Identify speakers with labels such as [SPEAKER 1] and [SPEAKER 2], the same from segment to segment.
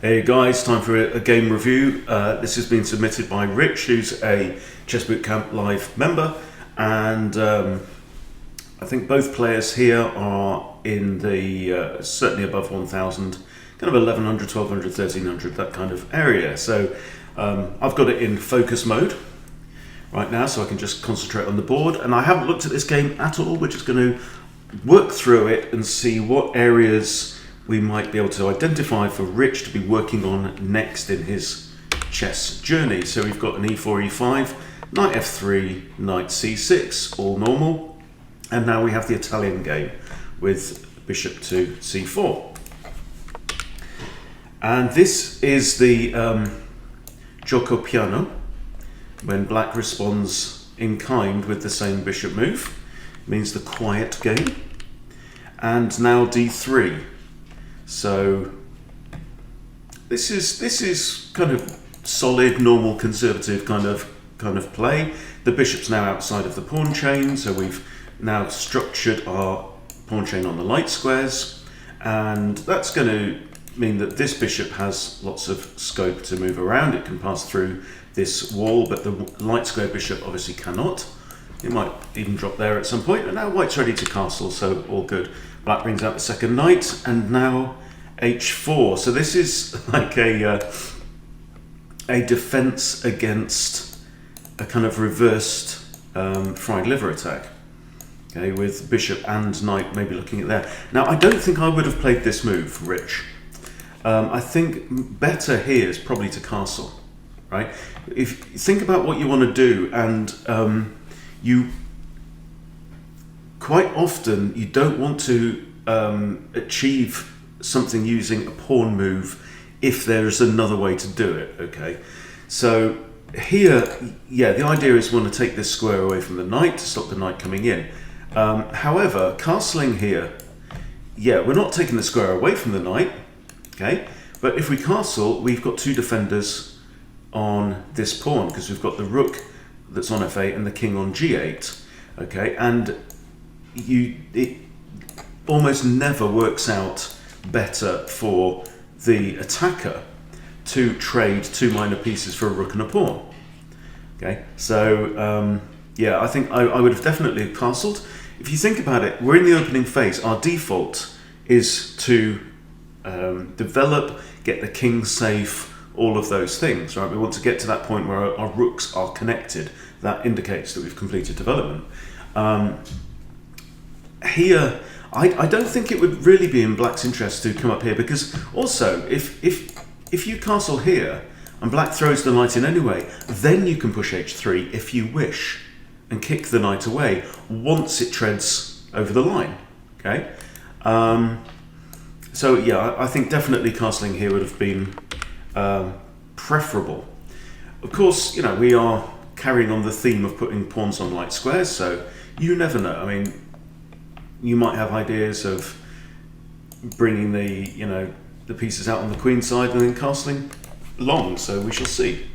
[SPEAKER 1] Hey guys, time for a game review. This has been submitted by Rich, who's a Chess Bootcamp Live member, and I think both players here are in the certainly above 1,000, kind of 1,100, 1,200, 1,300, that kind of area. So I've got it in focus mode right now, so I can just concentrate on the board. And I haven't looked at this game at all. We're just going to work through it and see what areas we might be able to identify for Rich to be working on next in his chess journey. So we've got an e4, e5, knight f3, knight c6, all normal. And now we have the Italian game with bishop to c4. And this is the gioco piano, when black responds in kind with the same bishop move. It means the quiet game. And now d3. So this is kind of solid, normal, conservative kind of play. The bishop's now outside of the pawn chain, so we've now structured our pawn chain on the light squares, and that's going to mean that this bishop has lots of scope to move around. It can pass through this wall, but the light square bishop obviously cannot. It might even drop there at some point, and now white's ready to castle, so all good. Black brings out the second knight, and now h4. So this is like a defense against a kind of reversed fried liver attack. Okay, with bishop and knight maybe looking at there. Now, I don't think I would have played this move, Rich. I think better here is probably to castle, right? If you think about what you want to do, and you quite often you don't want to achieve something using a pawn move if there's another way to do it. Okay, so here, yeah, the idea is we want to take this square away from the knight to stop the knight coming in. However, castling here, yeah, we're not taking the square away from the knight, okay, but if we castle, we've got two defenders on this pawn because we've got the rook that's on f8 and the king on g8, okay, and it almost never works out better for the attacker to trade two minor pieces for a rook and a pawn. Okay, so yeah, I think I would have definitely castled. If you think about it, we're in the opening phase. Our default is to develop, get the king safe, all of those things, right? We want to get to that point where our rooks are connected. That indicates that we've completed development. Here, I don't think it would really be in black's interest to come up here, because also if you castle here and black throws the knight in anyway, then you can push h3 if you wish and kick the knight away once it treads over the line. Okay, so yeah, I think definitely castling here would have been preferable. Of course, you know, we are carrying on the theme of putting pawns on light squares, so you never know. I mean, you might have ideas of bringing the pieces out on the queen side and then castling long, so we shall see.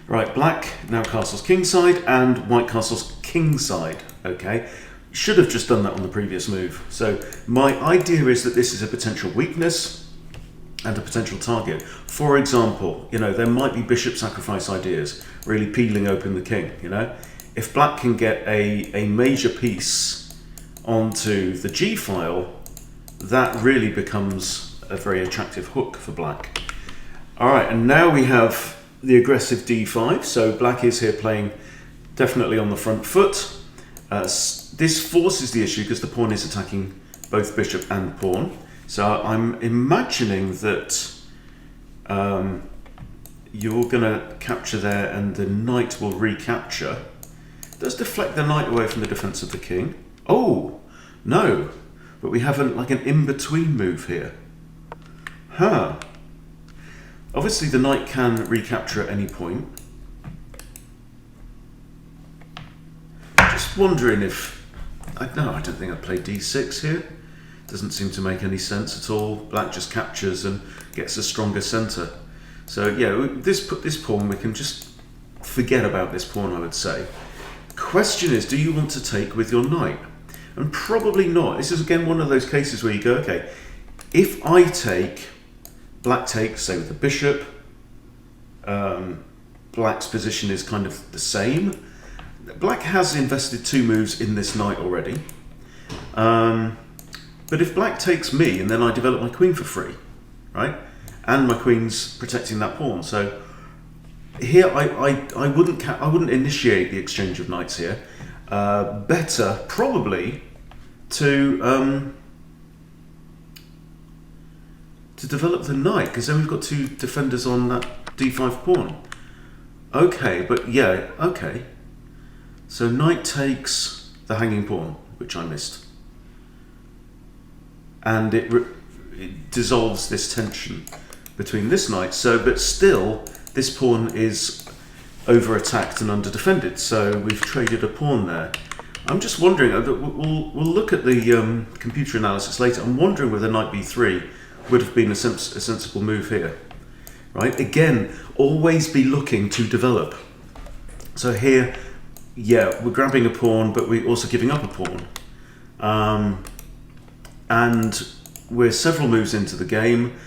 [SPEAKER 1] Right, black now castles king side and white castles king side. Okay, should have just done that on the previous move. So my idea is that this is a potential weakness and a potential target. For example, you know, there might be bishop sacrifice ideas, really peeling open the king. You know, if black can get a major piece onto the G file, that really becomes a very attractive hook for black. All right, and now we have the aggressive D5. So black is here playing definitely on the front foot. This forces the issue because the pawn is attacking both bishop and pawn. So I'm imagining that you're going to capture there and the knight will recapture. Does deflect the knight away from the defense of the king. Oh, no, but we have like an in-between move here. Huh. Obviously the knight can recapture at any point. Just wondering if... No, I don't think I'd play d6 here. Doesn't seem to make any sense at all. Black just captures and gets a stronger centre. So yeah, this pawn, we can just forget about this pawn, I would say. Question is, do you want to take with your knight? And probably not. This is again one of those cases where you go, okay, if I take, Black takes, say with the bishop. Black's position is kind of the same. Black has invested 2 moves in this knight already. But if Black takes me and then I develop my queen for free, right? And my queen's protecting that pawn. So here I wouldn't initiate the exchange of knights here. Better probably to develop the knight, because then we've got 2 defenders on that d5 pawn. Okay, but yeah, okay. So knight takes the hanging pawn, which I missed. And it dissolves this tension between this knight. So, but still, this pawn is over-attacked and under-defended. So we've traded a pawn there. I'm just wondering, we'll look at the computer analysis later. I'm wondering whether knight b3 would have been a sensible move here. Right? Again, always be looking to develop. So here, yeah, we're grabbing a pawn, but we're also giving up a pawn. And we're several moves into the game,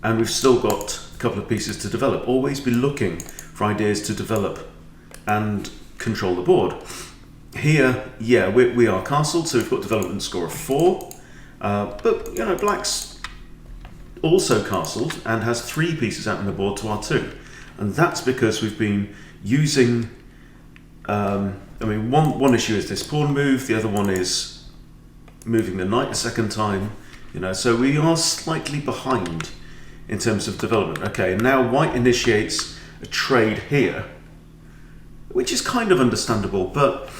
[SPEAKER 1] and we've still got a couple of pieces to develop. Always be looking for ideas to develop and control the board. Here, yeah, we are castled, so we've got development score of 4. But, you know, Black's also castled and has 3 pieces out on the board to our 2. And that's because we've been using, one issue is this pawn move, the other one is moving the knight a second time, you know, so we are slightly behind in terms of development. Okay, and now white initiates a trade here, which is kind of understandable, but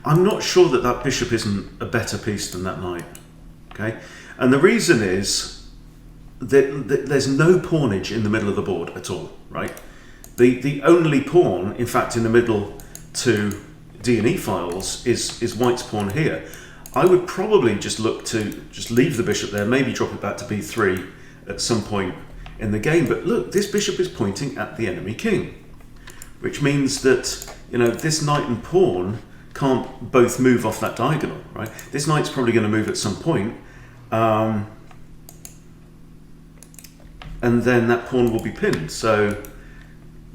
[SPEAKER 1] I'm not sure that that bishop isn't a better piece than that knight. Okay, and the reason is that there's no pawnage in the middle of the board at all, right? The only pawn, in fact, in the middle to D&E files is white's pawn here. I would probably just look to just leave the bishop there, maybe drop it back to b3 at some point in the game. But look, this bishop is pointing at the enemy king, which means that, you know, this knight and pawn can't both move off that diagonal, right? This knight's probably going to move at some point, and then that pawn will be pinned. So,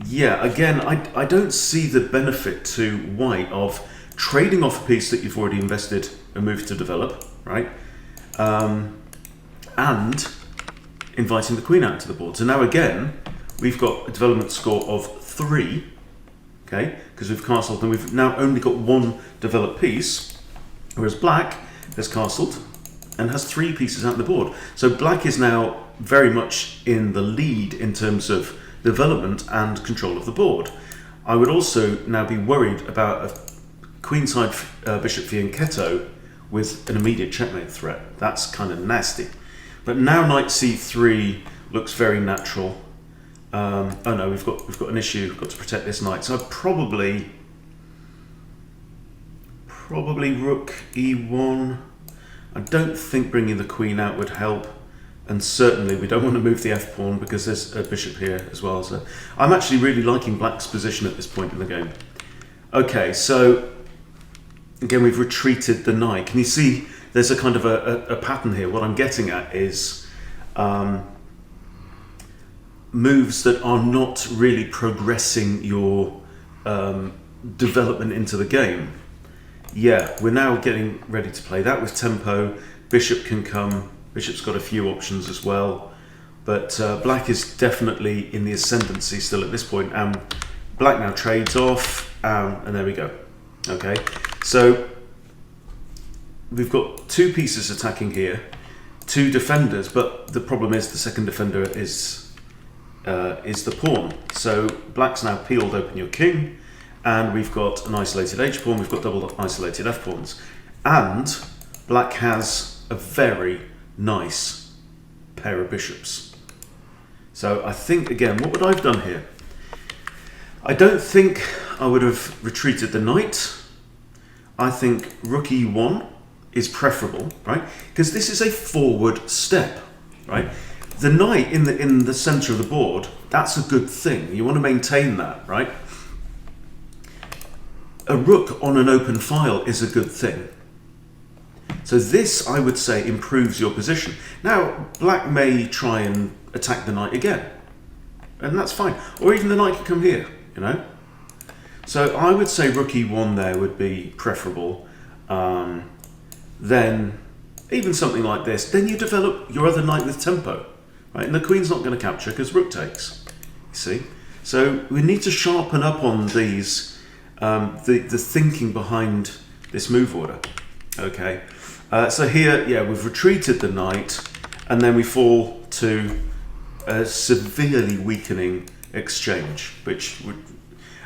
[SPEAKER 1] yeah, again, I don't see the benefit to white of trading off a piece that you've already invested a move to develop, right? And inviting the queen out to the board. So now again, we've got a development score of 3, okay, because we've castled and we've now only got 1 developed piece, whereas Black has castled and has 3 pieces out on the board. So Black is now very much in the lead in terms of development and control of the board. I would also now be worried about a queenside bishop fianchetto with an immediate checkmate threat. That's kind of nasty. But now knight c3 looks very natural. Oh no, we've got an issue. We've got to protect this knight. So I'd probably rook e1. I don't think bringing the queen out would help, and certainly we don't want to move the f pawn because there's a bishop here as well. So I'm actually really liking Black's position at this point in the game. Okay, so again we've retreated the knight. Can you see there's a kind of a pattern here? What I'm getting at is moves that are not really progressing your development into the game. Yeah, we're now getting ready to play that with tempo. Bishop can come. Bishop's got a few options as well. But Black is definitely in the ascendancy still at this point. And Black now trades off. And there we go. Okay, so we've got 2 pieces attacking here. 2 defenders. But the problem is the second defender is the pawn. So Black's now peeled open your king. And we've got an isolated h-pawn, we've got double isolated f-pawns. And Black has a very nice pair of bishops. So I think, again, what would I have done here? I don't think I would have retreated the knight. I think rook e1 is preferable, right? Because this is a forward step, right? The knight in the center of the board, that's a good thing. You want to maintain that, right? A rook on an open file is a good thing. So this, I would say, improves your position. Now, black may try and attack the knight again, and that's fine. Or even the knight could come here, you know. So I would say rook e1 there would be preferable. Then even something like this. Then you develop your other knight with tempo, right? And the queen's not going to capture because rook takes. You see. So we need to sharpen up on these, the thinking behind this move order. Okay. So here, yeah, we've retreated the knight, and then we fall to a severely weakening exchange, which would.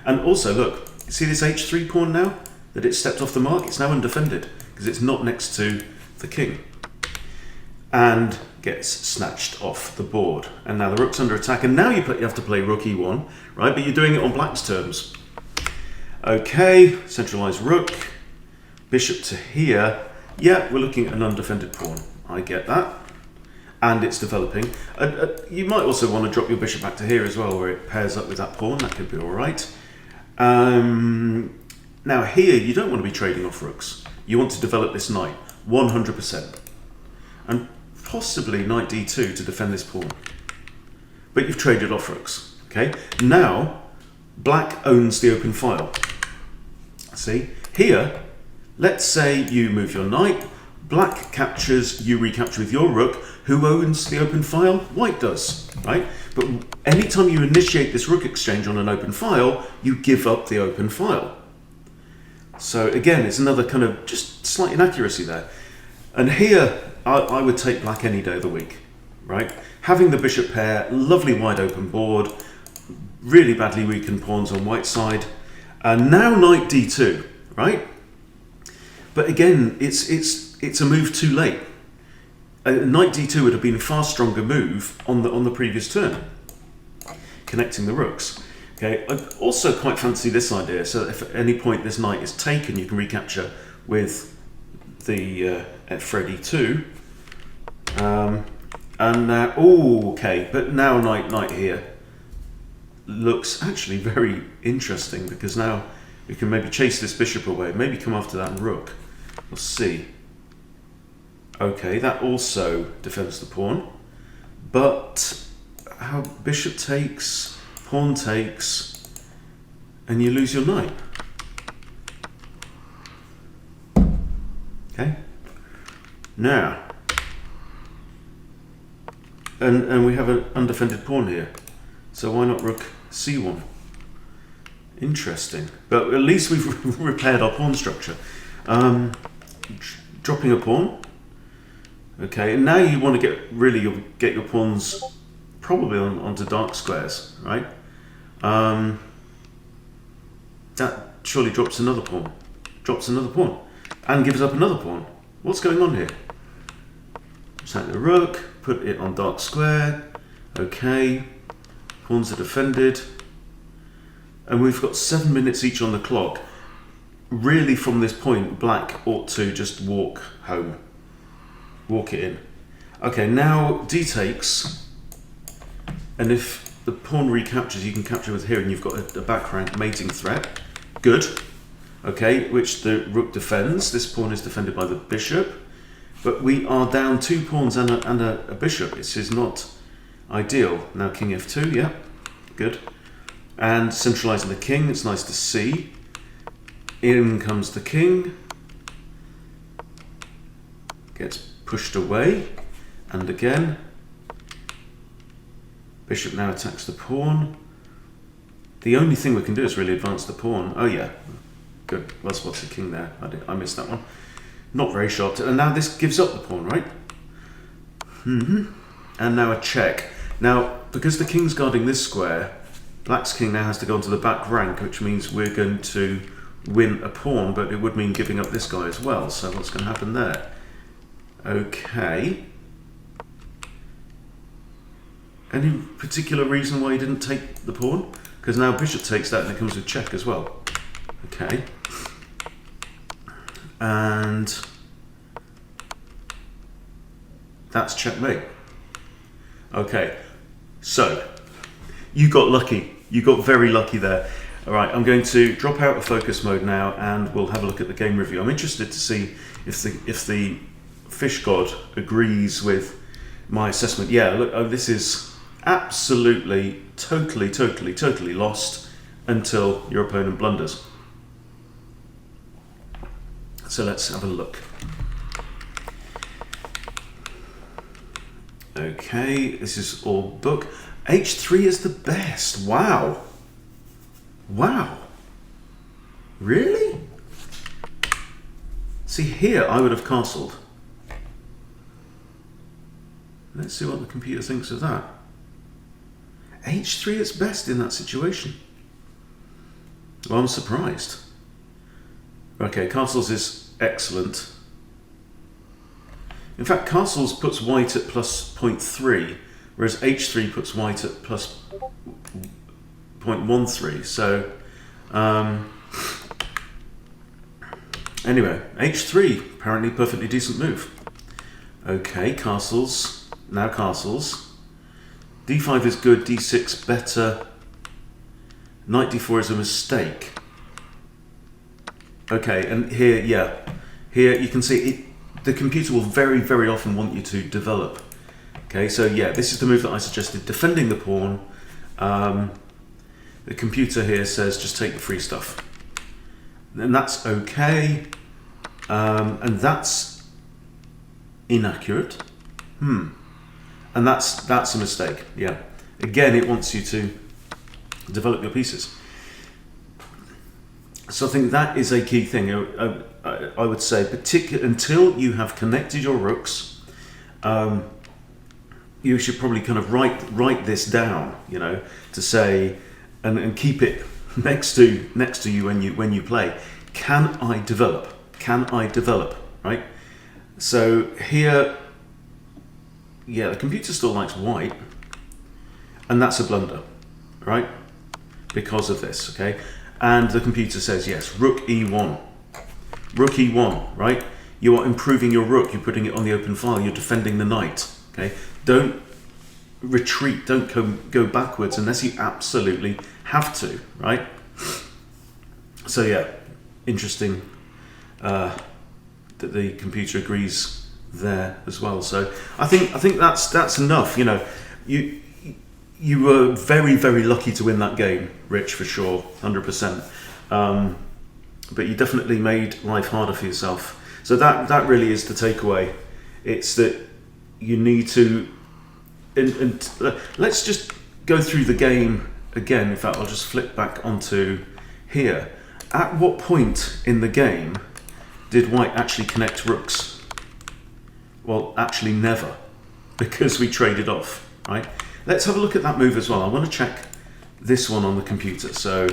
[SPEAKER 1] And also, look, see this h3 pawn now? That it stepped off the mark? It's now undefended, because it's not next to the king. And gets snatched off the board. And now the rook's under attack, and now you have to play rook e1, right? But you're doing it on black's terms. Okay, centralized rook, bishop to here. Yeah, we're looking at an undefended pawn. I get that. And it's developing. You might also want to drop your bishop back to here as well, where it pairs up with that pawn. That could be all right. Now here, you don't want to be trading off rooks. You want to develop this knight, 100%. And possibly knight d2 to defend this pawn. But you've traded off rooks, okay? Now, black owns the open file. See? Here, let's say you move your knight, black captures, you recapture with your rook. Who owns the open file? White does, right? But anytime you initiate this rook exchange on an open file, you give up the open file. So again, it's another kind of just slight inaccuracy there. And here, I would take black any day of the week, right? Having the bishop pair, lovely wide open board, really badly weakened pawns on white side. And now knight d2, right? But again, it's a move too late. Knight d2 would have been a far stronger move on the previous turn, connecting the rooks. Okay, I also quite fancy this idea. So if at any point this knight is taken, you can recapture with the Fred e2. And now, okay, but now knight here looks actually very interesting, because now we can maybe chase this bishop away, maybe come after that rook. We'll see. Okay, that also defends the pawn, but how bishop takes, pawn takes, and you lose your knight. Okay, now, and we have an undefended pawn here, so why not rook c1? Interesting, but at least we've repaired our pawn structure. Dropping a pawn. Okay, and now you want to get your pawns probably onto dark squares, right? That surely drops another pawn, and gives up another pawn. What's going on here? Sack the rook, put it on dark square. Okay, pawns are defended, and we've got 7 minutes each on the clock. Really, from this point, black ought to just walk home. Walk it in. Okay, now d takes, and if the pawn recaptures, you can capture with here, and you've got a back rank mating threat. Good. Okay, which the rook defends. This pawn is defended by the bishop, but we are down 2 pawns and a bishop. This is not ideal. Now king f2, yeah, good. And centralizing the king, it's nice to see. In comes the king. Gets pushed away, and again bishop now attacks the pawn. The only thing we can do is really advance the pawn. Oh yeah, good, well spotted king there. I missed that one. Not very sharp. And now this gives up the pawn, right? And now a check. Now, because the king's guarding this square, black's king now has to go onto the back rank, which means we're going to win a pawn, but it would mean giving up this guy as well. So what's going to happen there? Okay. Any particular reason why you didn't take the pawn? Because now bishop takes that and it comes with check as well. Okay. And that's checkmate. Okay. So, you got lucky. You got very lucky there. All right, I'm going to drop out of focus mode now, and we'll have a look at the game review. I'm interested to see if the Fish God agrees with my assessment. Yeah, look, this is absolutely, totally lost until your opponent blunders. So let's have a look. Okay, this is all book. H3 is the best. Wow. Wow. Really? See, here I would have castled. Let's see what the computer thinks of that. H3 is best in that situation. Well, I'm surprised. Okay, castles is excellent. In fact, castles puts white at plus 0.3, whereas H3 puts white at plus 0.13. So, anyway, H3, apparently perfectly decent move. Okay, castles. Now castles. D5 is good, D6 better. Knight D4 is a mistake. Okay, and here, yeah. Here you can see it. The computer will very often want you to develop. Okay, so yeah, this is the move that I suggested, defending the pawn. The computer here says just take the free stuff. And that's okay. And that's inaccurate. And that's a mistake, yeah. Again, it wants you to develop your pieces. So I think that is a key thing. I would say, particularly until you have connected your rooks, you should probably kind of write this down, you know, to say, and keep it next to you when you play. Can I develop? Can I develop? Right. So here, yeah, the computer still likes white, and that's a blunder, right? Because of this, okay. And the computer says yes, rook e1. Rook e1, right? You are improving your rook, you're putting it on the open file, you're defending the knight, okay? Don't retreat, don't go backwards unless you absolutely have to, right? So yeah, interesting that the computer agrees there as well. So I think that's enough, you know. You were very lucky to win that game, Rich, for sure, 100%. But you definitely made life harder for yourself. So that really is the takeaway. It's that you need to, and let's just go through the game again. In fact, I'll just flip back onto here. At what point in the game did white actually connect rooks? Well, actually never, because we traded off, right? Let's have a look at that move as well. I want to check this one on the computer. So,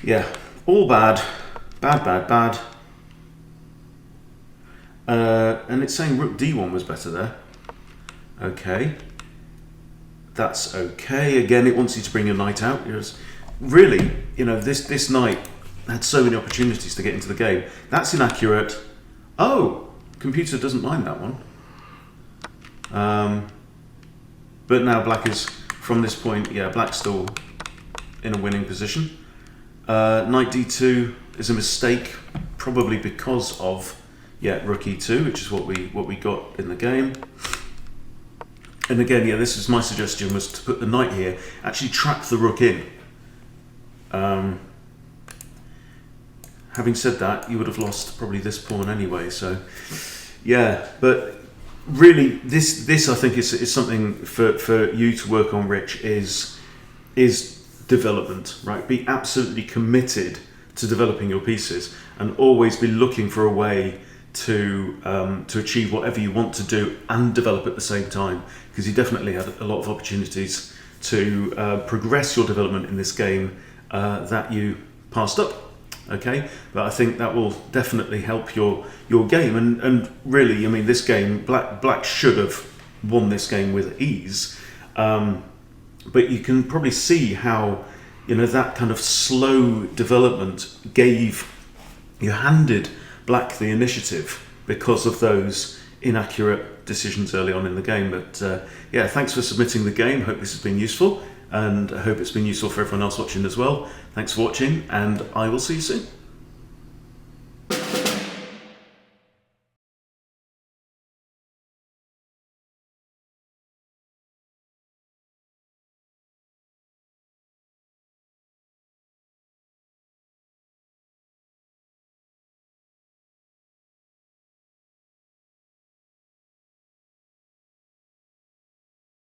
[SPEAKER 1] yeah, all bad. And it's saying rook d1 was better there. Okay. That's okay. Again, it wants you to bring your knight out. Really, you know, this knight had so many opportunities to get into the game. That's inaccurate. Oh, computer doesn't mind that one. But now black is, from this point, yeah, black's still in a winning position. Knight d2 is a mistake, probably because of, yeah, rook e2, which is what we got in the game. And again, yeah, this is my suggestion, was to put the knight here, actually trap the rook in. Having said that, you would have lost probably this pawn anyway, so yeah, but really, this I think is something for you to work on, Rich, is development, right? Be absolutely committed to developing your pieces, and always be looking for a way to achieve whatever you want to do and develop at the same time, because you definitely had a lot of opportunities to progress your development in this game that you passed up. Okay, but I think that will definitely help your game, and really, I mean, this game, black should have won this game with ease, but you can probably see how, you know, that kind of slow development handed black the initiative because of those inaccurate decisions early on in the game. But yeah, thanks for submitting the game. Hope this has been useful, and I hope it's been useful for everyone else watching as well. Thanks for watching, and I will see you soon.